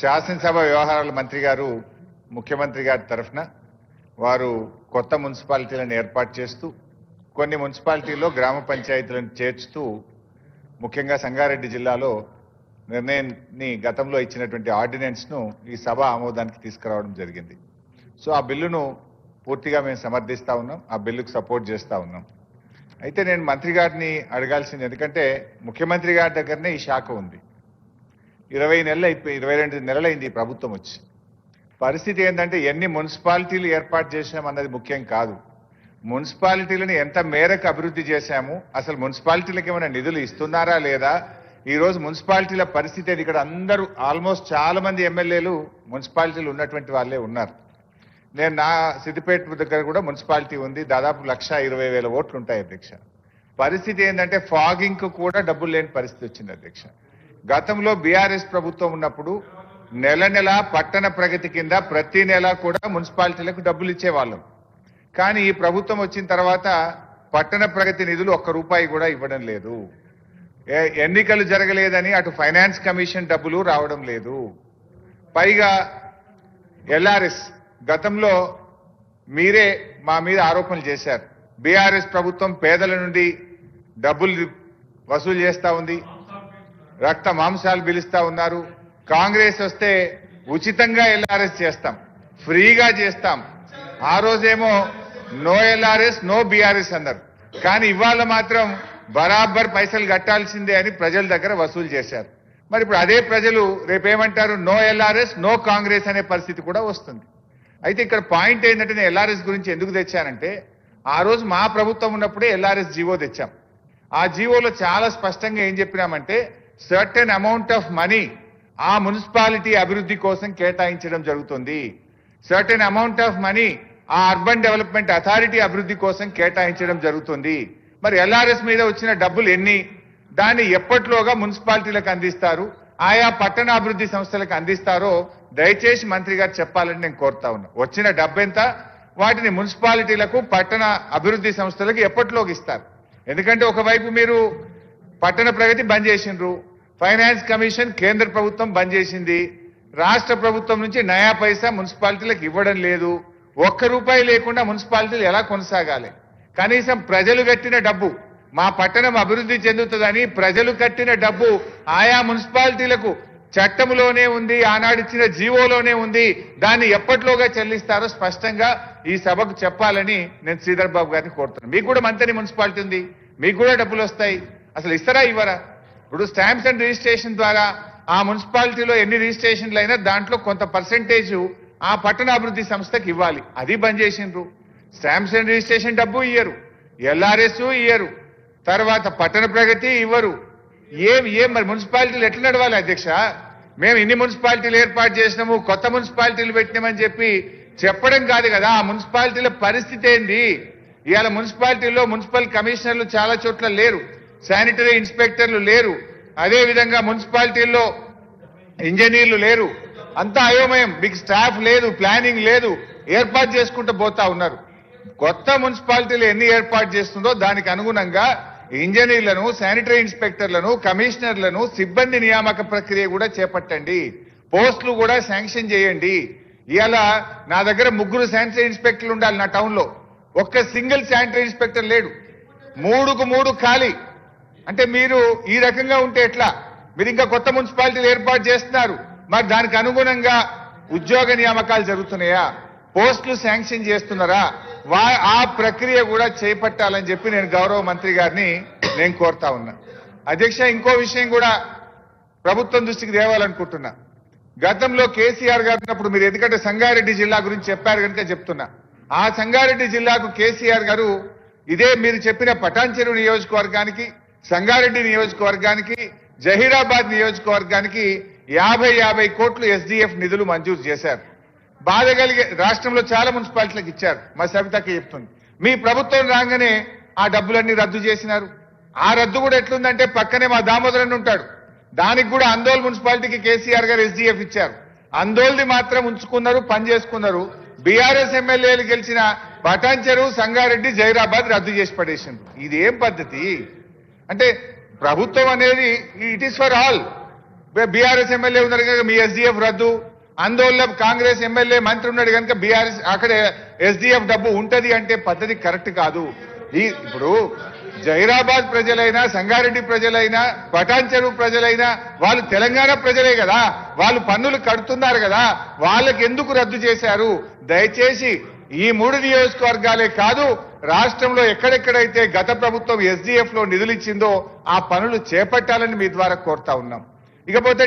శాసనసభ వ్యవహారాల మంత్రి గారు ముఖ్యమంత్రి గారి తరఫున వారు కొత్త మున్సిపాలిటీలను ఏర్పాటు చేస్తూ కొన్ని మున్సిపాలిటీల్లో గ్రామ పంచాయతీలను చేర్చుతూ ముఖ్యంగా సంగారెడ్డి జిల్లాలో నిర్ణయాన్ని గతంలో ఇచ్చినటువంటి ఆర్డినెన్స్ను ఈ సభ ఆమోదానికి తీసుకురావడం జరిగింది. సో ఆ బిల్లును పూర్తిగా మేము సమర్థిస్తా ఉన్నాం, ఆ బిల్లుకు సపోర్ట్ చేస్తా ఉన్నాం. అయితే నేను మంత్రి గారిని అడగాల్సింది, ఎందుకంటే ముఖ్యమంత్రి గారి దగ్గరనే ఈ శాఖ ఉంది. 22 నెలలైంది ఈ ప్రభుత్వం వచ్చి. పరిస్థితి ఏంటంటే ఎన్ని మున్సిపాలిటీలు ఏర్పాటు చేశామన్నది ముఖ్యం కాదు, మున్సిపాలిటీలను ఎంత మేరకు అభివృద్ధి చేశాము, అసలు మున్సిపాలిటీలకు ఏమైనా నిధులు ఇస్తున్నారా లేదా, ఈ రోజు మున్సిపాలిటీల పరిస్థితి ఏంది. ఇక్కడ అందరూ ఆల్మోస్ట్ చాలా మంది ఎమ్మెల్యేలు మున్సిపాలిటీలు ఉన్నటువంటి వాళ్ళే ఉన్నారు. నేను నా సిద్దిపేట దగ్గర కూడా మున్సిపాలిటీ ఉంది, దాదాపు 1,20,000 ఓట్లు ఉంటాయి అధ్యక్ష. పరిస్థితి ఏంటంటే ఫాగింగ్ కూడా డబ్బులు లేని పరిస్థితి వచ్చింది అధ్యక్ష. గతంలో బీఆర్ఎస్ ప్రభుత్వం ఉన్నప్పుడు నెల నెల పట్టణ ప్రగతి కింద ప్రతి నెల కూడా మున్సిపాలిటీలకు డబ్బులు ఇచ్చేవాళ్ళం. కానీ ఈ ప్రభుత్వం వచ్చిన తర్వాత పట్టణ ప్రగతి నిధులు ₹1 కూడా ఇవ్వడం లేదు. ఎన్నికలు జరగలేదని అటు ఫైనాన్స్ కమిషన్ డబ్బులు రావడం లేదు. పైగా ఎల్ఆర్ఎస్ గతంలో మీరే మా మీద ఆరోపణలు చేశారు, బీఆర్ఎస్ ప్రభుత్వం పేదల నుండి డబ్బులు వసూలు చేస్తా ఉంది, రక్త మాంసాలు పిలుస్తా ఉన్నారు. కాంగ్రెస్ వస్తే ఉచితంగా ఎల్ఆర్ఎస్ చేస్తాం, ఫ్రీగా చేస్తాం. ఆ రోజేమో నో ఎల్ఆర్ఎస్ నో బీఆర్ఎస్ అన్నారు, కానీ ఇవాళ మాత్రం బరాబర్ పైసలు కట్టాల్సిందే అని ప్రజల దగ్గర వసూలు చేశారు. మరి ఇప్పుడు అదే ప్రజలు రేపేమంటారు, నో ఎల్ఆర్ఎస్ నో కాంగ్రెస్ అనే పరిస్థితి కూడా వస్తుంది. అయితే ఇక్కడ పాయింట్ ఏంటంటే నేను ఎల్ఆర్ఎస్ గురించి ఎందుకు తెచ్చానంటే, ఆ రోజు మా ప్రభుత్వం ఉన్నప్పుడే ఎల్ఆర్ఎస్ జీవో తెచ్చాం. ఆ జీవోలో చాలా స్పష్టంగా ఏం చెప్పినామంటే, సర్టెన్ అమౌంట్ ఆఫ్ మనీ ఆ మున్సిపాలిటీ అభివృద్ధి కోసం కేటాయించడం జరుగుతుంది, సర్టెన్ అమౌంట్ ఆఫ్ మనీ ఆ అర్బన్ డెవలప్మెంట్ అథారిటీ అభివృద్ధి కోసం కేటాయించడం జరుగుతుంది. మరి ఎల్ఆర్ఎస్ మీద వచ్చిన డబ్బులు ఎన్ని, దాన్ని ఎప్పట్లోగా మున్సిపాలిటీలకు అందిస్తారు, ఆయా పట్టణ అభివృద్ధి సంస్థలకు అందిస్తారో దయచేసి మంత్రి గారు చెప్పాలని నేను కోరుతా ఉన్నా. వచ్చిన డబ్బెంత, వాటిని మున్సిపాలిటీలకు పట్టణ అభివృద్ధి సంస్థలకు ఎప్పట్లోకి ఇస్తారు. ఎందుకంటే ఒకవైపు మీరు పట్టణ ప్రగతి బంద్ చేసిండ్రు, ఫైనాన్స్ కమిషన్ కేంద్ర ప్రభుత్వం బంద్ చేసింది, రాష్ట్ర ప్రభుత్వం నుంచి నయా పైసా మున్సిపాలిటీలకు ఇవ్వడం లేదు. ₹1 లేకుండా మున్సిపాలిటీలు ఎలా కొనసాగాలి? కనీసం ప్రజలు కట్టిన డబ్బు, మా పట్టణం అభివృద్ధి చెందుతుందని ప్రజలు కట్టిన డబ్బు ఆయా మున్సిపాలిటీలకు చట్టంలోనే ఉంది, ఆనాడిచ్చిన జీవోలోనే ఉంది, దాన్ని ఎప్పట్లోగా చెల్లిస్తారో స్పష్టంగా ఈ సభకు చెప్పాలని నేను శ్రీధర్ బాబు గారిని కోరుతున్నాను. మీకు కూడా మంత్రి మున్సిపాలిటీ ఉంది, మీకు కూడా డబ్బులు వస్తాయి, అసలు ఇస్తారా ఇవ్వరా? ఇప్పుడు స్టాంప్స్ అండ్ రిజిస్ట్రేషన్ ద్వారా ఆ మున్సిపాలిటీలో ఎన్ని రిజిస్ట్రేషన్లు అయినా దాంట్లో కొంత పర్సెంటేజ్ ఆ పట్టణ అభివృద్ధి సంస్థకి ఇవ్వాలి, అది బంద్ చేసిండ్రు. స్టాంప్స్ అండ్ రిజిస్ట్రేషన్ డబ్బు ఇయ్యరు, ఎల్ఆర్ఎస్ ఇయ్యరు, తర్వాత పట్టణ ప్రగతి ఇవ్వరు. ఏం మరి మున్సిపాలిటీలు ఎట్లా నడవాలి అధ్యక్ష? మేము ఇన్ని మున్సిపాలిటీలు ఏర్పాటు చేసినాము, కొత్త మున్సిపాలిటీలు పెట్టినామని చెప్పడం కాదు కదా, ఆ మున్సిపాలిటీల పరిస్థితి ఏంది? ఇవాళ మున్సిపాలిటీల్లో మున్సిపల్ కమిషనర్లు చాలా చోట్ల లేరు, శానిటరీ ఇన్స్పెక్టర్లు లేరు, అదేవిధంగా మున్సిపాలిటీల్లో ఇంజనీర్లు లేరు, అంతా అయోమయం. మీకు స్టాఫ్ లేదు, ప్లానింగ్ లేదు, ఏర్పాటు చేసుకుంటూ పోతా ఉన్నారు. కొత్త మున్సిపాలిటీలు ఎన్ని ఏర్పాటు చేస్తుందో దానికి అనుగుణంగా ఇంజనీర్లను, శానిటరీ ఇన్స్పెక్టర్లను, కమిషనర్లను, సిబ్బంది నియామక ప్రక్రియ కూడా చేపట్టండి, పోస్టులు కూడా శాంక్షన్ చేయండి. ఇవాళ నా దగ్గర 3 శానిటరీ ఇన్స్పెక్టర్లు ఉండాలి నా టౌన్లో, ఒక్క సింగిల్ శానిటరీ ఇన్స్పెక్టర్ లేడు, 3కు 3 ఖాళీ. అంటే మీరు ఈ రకంగా ఉంటే ఎట్లా? మీరు ఇంకా కొత్త మున్సిపాలిటీలు ఏర్పాటు చేస్తున్నారు, మరి దానికి అనుగుణంగా ఉద్యోగ నియామకాలు జరుగుతున్నాయా, పోస్టులు శాంక్షన్ చేస్తున్నారా? ఆ ప్రక్రియ కూడా చేపట్టాలని చెప్పి నేను గౌరవ మంత్రి గారిని నేను కోరుతా ఉన్నా. అధ్యక్ష, ఇంకో విషయం కూడా ప్రభుత్వం దృష్టికి తేవాలనుకుంటున్నా. గతంలో కేసీఆర్ గారు ఉన్నప్పుడు మీరు ఎందుకంటే సంగారెడ్డి జిల్లా గురించి చెప్పారు కనుక చెప్తున్నా, ఆ సంగారెడ్డి జిల్లాకు కేసీఆర్ గారు ఇదే మీరు చెప్పిన పటాన్చెరు నియోజకవర్గానికి, సంగారెడ్డి నియోజకవర్గానికి, జహీరాబాద్ నియోజకవర్గానికి 50 కోట్లు ఎస్డిఎఫ్ నిధులు మంజూరు చేశారు. బాధ కలిగే రాష్ట్రంలో చాలా మున్సిపాలిటీలకు ఇచ్చారు, మా సవితకి చెప్తుంది. మీ ప్రభుత్వం రాగానే ఆ డబ్బులన్నీ రద్దు చేసినారు. ఆ రద్దు కూడా ఎట్లుందంటే పక్కనే మా దామోదరన్ ఉంటాడు, దానికి కూడా అందోల్ మున్సిపాలిటీకి కేసీఆర్ గారు ఎస్డిఎఫ్ ఇచ్చారు. అందోల్ది మాత్రం ఉంచుకున్నారు, పని చేసుకున్నారు. బీఆర్ఎస్ ఎమ్మెల్యేలు గెలిచిన పటాన్చెరు, సంగారెడ్డి, జైరాబాద్ రద్దు చేసి పడేసిండ్రు. ఇది ఏం పద్ధతి? అంటే ప్రభుత్వం అనేది it is for all. BRS MLA ఉన్నారు కనుక మీ ఎస్డిఎఫ్ రద్దు, ఆందోళన కాంగ్రెస్ ఎమ్మెల్యే మంత్రి ఉన్నాడు కనుక బీఆర్ఎస్ అక్కడ ఎస్డిఎఫ్ డబ్బు ఉంటది అంటే పద్ధతి కరెక్ట్ కాదు. ఇప్పుడు జైరాబాద్ ప్రజలైనా, సంగారెడ్డి ప్రజలైనా, పటాన్ చెరువు ప్రజలైనా వాళ్ళు తెలంగాణ ప్రజలే కదా, వాళ్ళు పన్నులు కడుతున్నారు కదా, వాళ్ళకి ఎందుకు రద్దు చేశారు? దయచేసి ఈ 3 నియోజకవర్గాలే కాదు, రాష్ట్రంలో ఎక్కడెక్కడైతే గత ప్రభుత్వం ఎస్డిఎఫ్ లో నిధులు ఇచ్చిందో ఆ పనులు చేపట్టాలని మీ ద్వారా కోరుతా ఉన్నాం. ఇకపోతే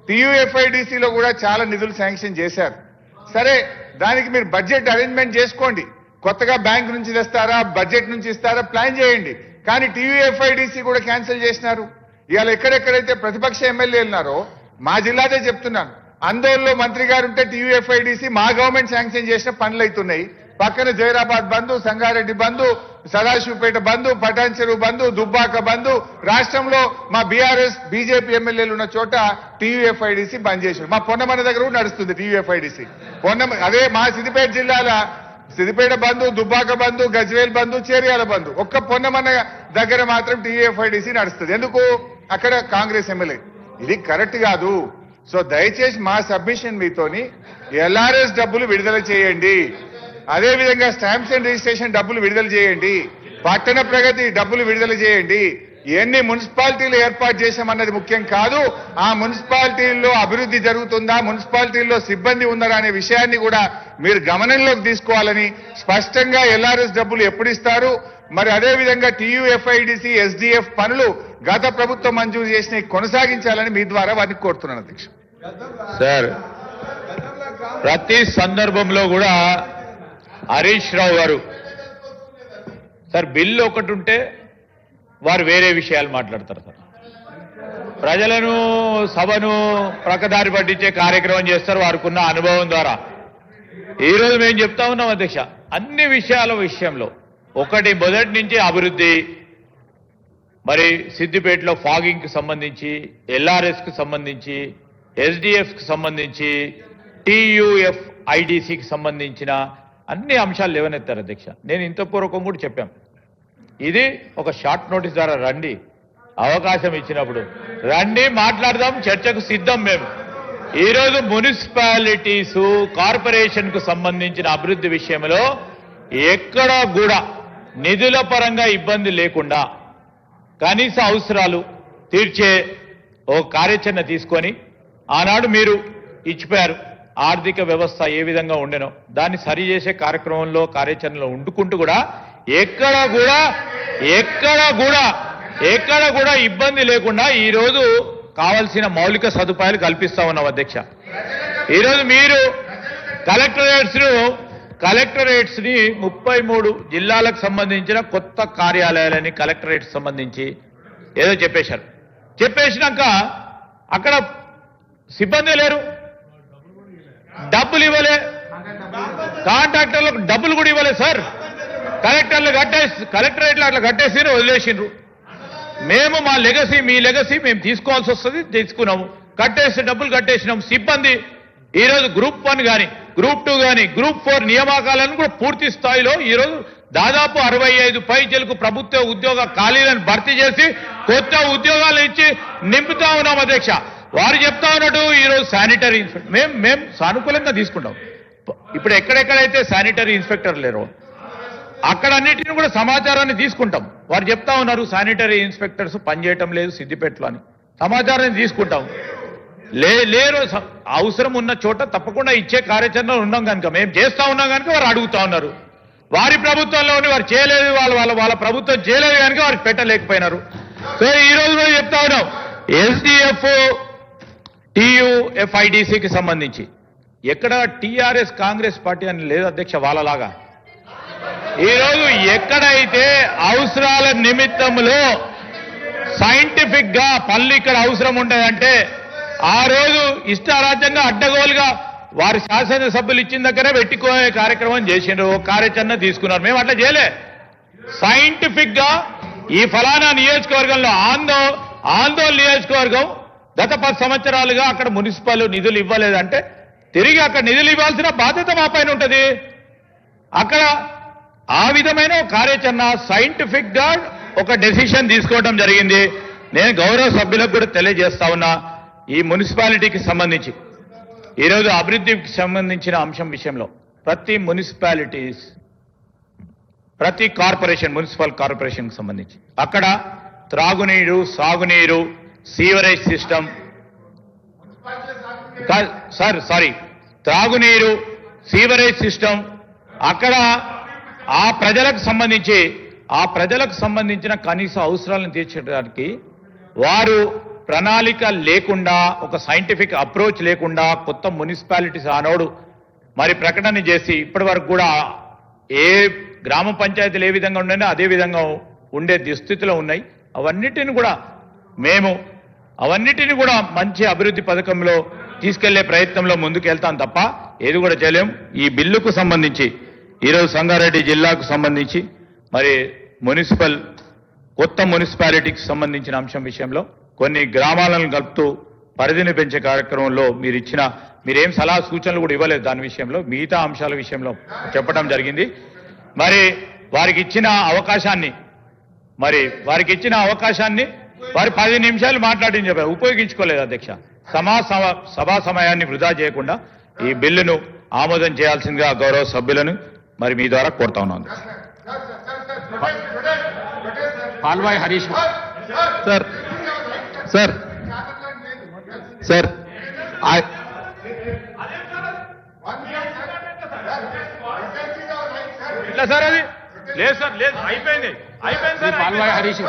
టీయూఎఫ్ఐడిసిలో కూడా చాలా నిధులు శాంక్షన్ చేశారు. సరే, దానికి మీరు బడ్జెట్ అరేంజ్మెంట్ చేసుకోండి. కొత్తగా బ్యాంక్ నుంచి తెస్తారా, బడ్జెట్ నుంచి ఇస్తారా, ప్లాన్ చేయండి. కానీ టీయూఎఫ్ఐడిసి కూడా క్యాన్సిల్ చేసినారు. ఇవాళ ఎక్కడెక్కడైతే ప్రతిపక్ష ఎమ్మెల్యేలు ఉన్నారో, మా జిల్లాదే చెప్తున్నాను, ఆందోళనలో మంత్రి గారు ఉంటే టీయూఎఫ్ఐడిసి మా గవర్నమెంట్ శాంక్షన్ చేసిన పనులు అవుతున్నాయి. పక్కన జైరాబాద్ బంధు, సంగారెడ్డి బంధు, సదాశివపేట బంధు, పటాన్ చెరువు బంధు, దుబ్బాక బంధు, రాష్ట్రంలో మా బీఆర్ఎస్ బీజేపీ ఎమ్మెల్యేలు ఉన్న చోట టీయూఎఫ్ఐడిసి బంద్ చేశారు. మా పొన్నమన్న దగ్గర కూడా నడుస్తుంది టీయూఎఫ్ఐడిసి. అదే మా సిద్దిపేట జిల్లాల సిద్దిపేట బంధు, దుబ్బాక బంధు, గజ్వేల్ బంధు, చేర్యాల బంధు, ఒక్క పొన్నమన్న దగ్గర మాత్రం టీయూఎఫ్ఐడిసి నడుస్తుంది. ఎందుకు? అక్కడ కాంగ్రెస్ ఎమ్మెల్యే. ఇది కరెక్ట్ కాదు. సో దయచేసి మా సబ్మిషన్ మీతోని ఎల్ఆర్ఎస్ డబ్బులు విడుదల చేయండి, అదేవిధంగా స్టాంప్స్ అండ్ రిజిస్ట్రేషన్ డబ్బులు విడుదల చేయండి, పట్టణ ప్రగతి డబ్బులు విడుదల చేయండి. ఎన్ని మున్సిపాలిటీలు ఏర్పాటు చేశామన్నది ముఖ్యం కాదు, ఆ మున్సిపాలిటీల్లో అభివృద్ధి జరుగుతుందా, మున్సిపాలిటీల్లో సిబ్బంది ఉన్నారా అనే విషయాన్ని కూడా మీరు గమనంలోకి తీసుకోవాలని, స్పష్టంగా ఎల్ఆర్ఎస్ డబ్బులు ఎప్పుడు ఇస్తారు, మరి అదేవిధంగా టీయూఎఫ్ఐడిసి, ఎస్డిఎఫ్ పనులు గత ప్రభుత్వం మంజూరు చేసిన కొనసాగించాలని మీ ద్వారా వారిని కోరుతున్నాను అధ్యక్ష. సార్, ప్రతి సందర్భంలో కూడా హరీష్ రావు గారు సార్ బిల్లు ఒకటి ఉంటే వారు వేరే విషయాలు మాట్లాడతారు. సార్, ప్రజలను సభను ప్రక్కదారి పట్టించే కార్యక్రమం చేస్తారు వారికున్న అనుభవం ద్వారా. ఈరోజు మేము చెప్తా ఉన్నాం అధ్యక్ష, అన్ని విషయాల విషయంలో మొదటి నుంచి అభివృద్ధి, మరి సిద్దిపేటలో ఫాగింగ్కి సంబంధించి, ఎల్ఆర్ఎస్కి సంబంధించి, ఎస్డిఎఫ్కి సంబంధించి, టీయూఎఫ్ఐడిసికి సంబంధించిన అన్ని అంశాలు లేవనెత్తారు అధ్యక్ష. నేను ఇంత పూర్వకం కూడా చెప్పాం, ఇది ఒక షార్ట్ నోటీస్ ద్వారా రండి, అవకాశం ఇచ్చినప్పుడు రండి, మాట్లాడదాం, చర్చకు సిద్ధం. మేము ఈరోజు మున్సిపాలిటీసు, కార్పొరేషన్కు సంబంధించిన అభివృద్ధి విషయంలో ఎక్కడా కూడా నిధుల పరంగా ఇబ్బంది లేకుండా కనీస అవసరాలు తీర్చే ఓ కార్యాచరణ తీసుకొని ఆనాడు మీరు ఇచ్చిపోయారు. ఆర్థిక వ్యవస్థ ఏ విధంగా ఉండెనో దాన్ని సరిచేసే కార్యక్రమంలో, కార్యాచరణలో ఉండుకుంటూ కూడా ఎక్కడ కూడా ఇబ్బంది లేకుండా ఈరోజు కావాల్సిన మౌలిక సదుపాయాలు కల్పిస్తా ఉన్నాం అధ్యక్ష. ఈరోజు మీరు కలెక్టరేట్స్ ని 33 జిల్లాలకు సంబంధించిన కొత్త కార్యాలయాలని కలెక్టరేట్స్ సంబంధించి ఏదో చెప్పేసినాక అక్కడ సిబ్బంది లేరు, డబ్బులు ఇవ్వలే, కాంట్రాక్టర్లకు డబ్బులు కూడా ఇవ్వలేదు సార్. కలెక్టరేట్లు అట్లా కట్టేసి వదిలేసిండ్రు. మేము మా లెగసీ, మీ లెగసీ మేము తీసుకోవాల్సి వస్తుంది, తీసుకున్నాము, డబ్బులు కట్టేసినాం. సిబ్బంది ఈరోజు గ్రూప్ 1 కానీ, గ్రూప్ 2 కానీ, గ్రూప్ 4 నియామకాలను కూడా పూర్తి స్థాయిలో ఈరోజు దాదాపు 65 పైచలకు ప్రభుత్వ ఉద్యోగ ఖాళీలను భర్తీ చేసి కొత్త ఉద్యోగాలు ఇచ్చి నింపుతా ఉన్నాం అధ్యక్ష. వారు చెప్తా ఉన్నట్టు ఈరోజు శానిటరీ ఇన్స్పెక్టర్ మేము సానుకూలంగా తీసుకుంటాం. ఇప్పుడు ఎక్కడెక్కడైతే శానిటరీ ఇన్స్పెక్టర్ లేరో అక్కడ అన్నిటిని కూడా సమాచారాన్ని తీసుకుంటాం. వారు చెప్తా ఉన్నారు శానిటరీ ఇన్స్పెక్టర్స్ పనిచేయటం లేదు సిద్దిపేటలో అని. సమాచారాన్ని తీసుకుంటాం. లేరు, అవసరం ఉన్న చోట తప్పకుండా ఇచ్చే కార్యాచరణ ఉన్నాం కనుక, మేము చేస్తా ఉన్నాం కనుక వారు అడుగుతా ఉన్నారు. వారి ప్రభుత్వంలోని వారు చేయలేదు, వాళ్ళ ప్రభుత్వం చేయలేదు కనుక వారు పెట్టలేకపోయినారు. సో ఈ రోజు కూడా చెప్తా ఉన్నాం, ఎస్డిఎఫ్, టీయూఎఫ్ఐడిసికి సంబంధించి ఎక్కడ టీఆర్ఎస్ కాంగ్రెస్ పార్టీ అని లేదు అధ్యక్ష. వాళ్ళలాగా ఈరోజు ఎక్కడైతే అవసరాల నిమిత్తంలో సైంటిఫిక్ గా పనులు ఇక్కడ అవసరం ఉంటాయంటే ఆ రోజు ఇష్టారాజ్యంగా అడ్డగోలుగా వారి శాసనసభ్యులు ఇచ్చిన దగ్గరే పెట్టుకునే కార్యక్రమం చేసిండ్రు, కార్యాచరణ తీసుకున్నారు. మేము అట్లా చేయలే. సైంటిఫిక్ గా ఈ ఫలానా నియోజకవర్గంలో ఆందోళన నియోజకవర్గం గత 10 సంవత్సరాలుగా అక్కడ మున్సిపల్ నిధులు ఇవ్వలేదంటే తిరిగి అక్కడ నిధులు ఇవ్వాల్సిన బాధ్యత మా పైన ఉంటుంది. అక్కడ ఆ విధమైన కార్యాచరణ సైంటిఫిక్ గా ఒక డెసిషన్ తీసుకోవడం జరిగింది. నేను గౌరవ సభ్యులకు కూడా తెలియజేస్తా ఉన్నా, ఈ మున్సిపాలిటీకి సంబంధించి ఈరోజు అభివృద్ధికి సంబంధించిన అంశం విషయంలో ప్రతి మున్సిపాలిటీస్, ప్రతి కార్పొరేషన్, మున్సిపల్ కార్పొరేషన్కి సంబంధించి అక్కడ త్రాగునీరు, సాగునీరు, సీవరేజ్ సిస్టమ్, త్రాగునీరు, సీవరేజ్ సిస్టమ్, అక్కడ ఆ ప్రజలకు సంబంధించిన కనీస అవసరాలను తీర్చడానికి వారు ప్రణాళిక లేకుండా, ఒక సైంటిఫిక్ అప్రోచ్ లేకుండా కొత్త మున్సిపాలిటీస్ ఆనోడు మరి ప్రకటన చేసి ఇప్పటి వరకు కూడా ఏ గ్రామ పంచాయతీలు ఏ విధంగా ఉన్నాయో అదే విధంగా ఉండే దుస్థితిలో ఉన్నాయి. అవన్నిటిని కూడా మంచి అభివృద్ధి పథకంలో తీసుకెళ్లే ప్రయత్నంలో ముందుకెళ్తాం తప్ప ఏది కూడా చేయలేం. ఈ బిల్లుకు సంబంధించి ఈరోజు సంగారెడ్డి జిల్లాకు సంబంధించి మరి కొత్త మున్సిపాలిటీకి సంబంధించిన అంశం విషయంలో కొన్ని గ్రామాలను కలుపుతూ పరిధిని పెంచే కార్యక్రమంలో మీరేం సలహా సూచనలు కూడా ఇవ్వలేదు. దాని విషయంలో మిగతా అంశాల విషయంలో చెప్పడం జరిగింది. మరి వారికి ఇచ్చిన అవకాశాన్ని వారు 10 నిమిషాలు మాట్లాడి చెప్పారు, ఉపయోగించుకోలేదు అధ్యక్ష. సభా సమయాన్ని వృధా చేయకుండా ఈ బిల్లును ఆమోదం చేయాల్సిందిగా గౌరవ సభ్యులను మరి మీ ద్వారా కోరుతా ఉన్నాను. పాల్వాయి హరీష్ సార్ ఎట్లా సార్ అది? లేదు సార్, లేదు, అయిపోయింది సార్. పాల్వాయి హరీష్